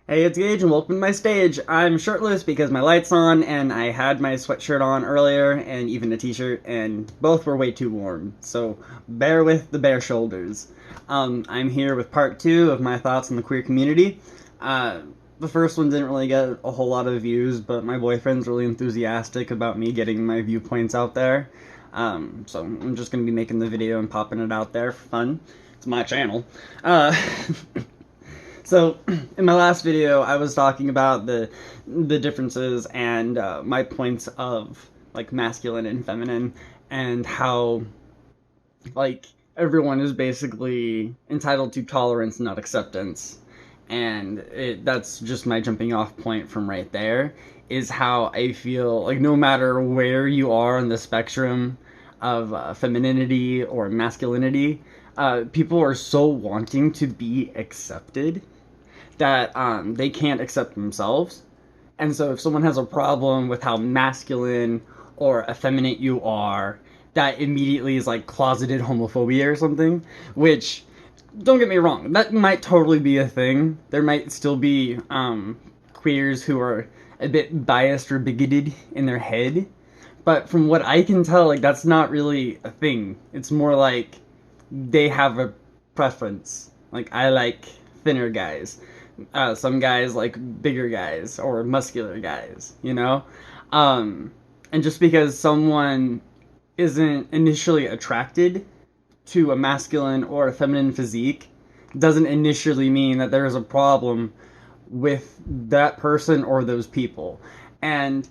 Hey, it's Gage, and welcome to my stage. I'm shirtless because my light's on, and I had my sweatshirt on earlier, and even a t-shirt, and both were way too warm. So bear with the bare shoulders. I'm here with part two of my thoughts on the queer community. Uh, the first one didn't really get a whole lot of views, but my boyfriend's really enthusiastic about me getting my viewpoints out there. So I'm just gonna be making the video and popping it out there for fun. It's my channel. Uh, So, in my last video, I was talking about the differences and my points of like masculine and feminine, and how like everyone is basically entitled to tolerance, not acceptance. And that's just my jumping off point from right there. Is how I feel like no matter where you are on the spectrum of femininity or masculinity, people are so wanting to be accepted that they can't accept themselves. And so if someone has a problem with how masculine or effeminate you are, that immediately is like closeted homophobia or something, which, don't get me wrong, that might totally be a thing. There might still be queers who are a bit biased or bigoted in their head, but from what I can tell, like that's not really a thing. It's more like they have a preference. Like I like thinner guys. Some guys like bigger guys or muscular guys, you know? And just because someone isn't initially attracted to a masculine or a feminine physique doesn't initially mean that there is a problem with that person or those people. And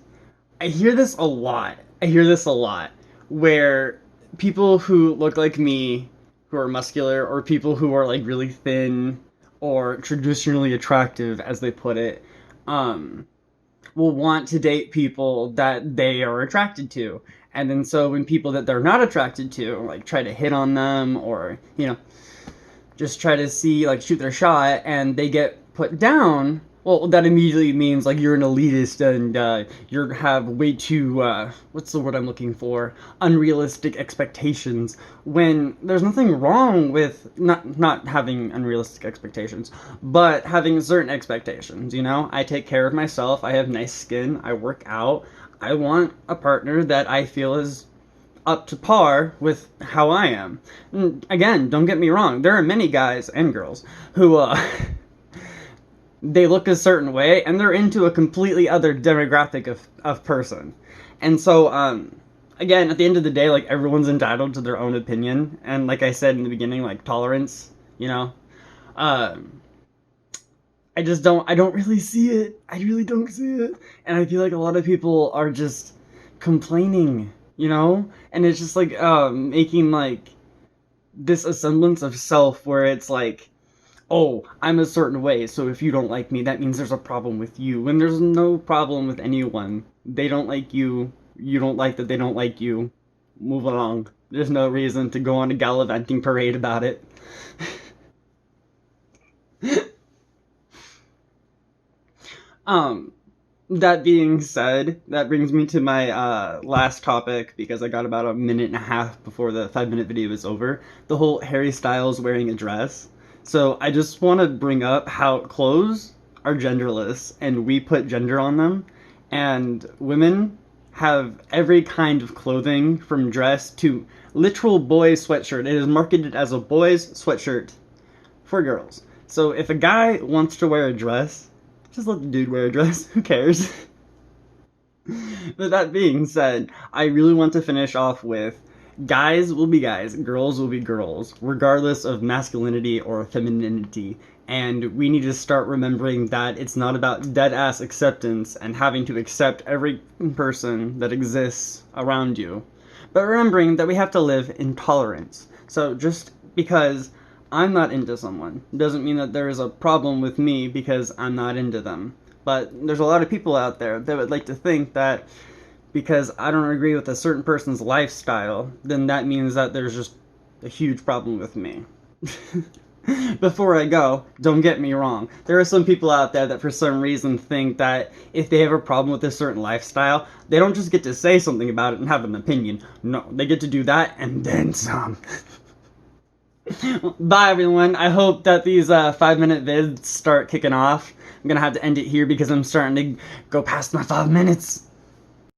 I hear this a lot. I hear this a lot where people who look like me, who are muscular, or people who are like really thin or traditionally attractive, as they put it, um, will want to date people that they are attracted to. And then so when people that they're not attracted to, like try to hit on them or, just try to see, like shoot their shot and they get put down, well, that immediately means like you're an elitist and you have way too what's the word I'm looking for? Unrealistic expectations. When there's nothing wrong with not having unrealistic expectations, but having certain expectations. I take care of myself. I have nice skin. I work out. I want a partner that I feel is up to par with how I am. And again, don't get me wrong. There are many guys and girls who they look a certain way and they're into a completely other demographic of person. And so again, at the end of the day, like everyone's entitled to their own opinion, and like I said in the beginning, like tolerance, I don't really see it. I really don't see it. And I feel like a lot of people are just complaining, and it's just like making like this semblance of self where it's like, oh, I'm a certain way, so if you don't like me, that means there's a problem with you. When there's no problem with anyone. They don't like you. You don't like that they don't like you. Move along. There's no reason to go on a gallivanting parade about it. um, that being said, that brings me to my last topic, because I got about a minute and a half before the 5-minute video is over. The whole Harry Styles wearing a dress. So I just want to bring up how clothes are genderless and we put gender on them. And women have every kind of clothing from dress to literal boys sweatshirt. It is marketed as a boys sweatshirt for girls. So if a guy wants to wear a dress, just let the dude wear a dress. Who cares? But that being said, I really want to finish off with guys will be guys, girls will be girls, regardless of masculinity or femininity. And we need to start remembering that it's not about dead-ass acceptance and having to accept every person that exists around you, but remembering that we have to live in tolerance. So just because I'm not into someone doesn't mean that there is a problem with me because I'm not into them. But there's a lot of people out there that would like to think that because I don't agree with a certain person's lifestyle, then that means that there's just a huge problem with me. Before I go, don't get me wrong. There are some people out there that for some reason think that if they have a problem with a certain lifestyle, they don't just get to say something about it and have an opinion. No, they get to do that and then some. Bye, everyone. I hope that these 5-minute vids start kicking off. I'm gonna have to end it here because I'm starting to go past my 5 minutes.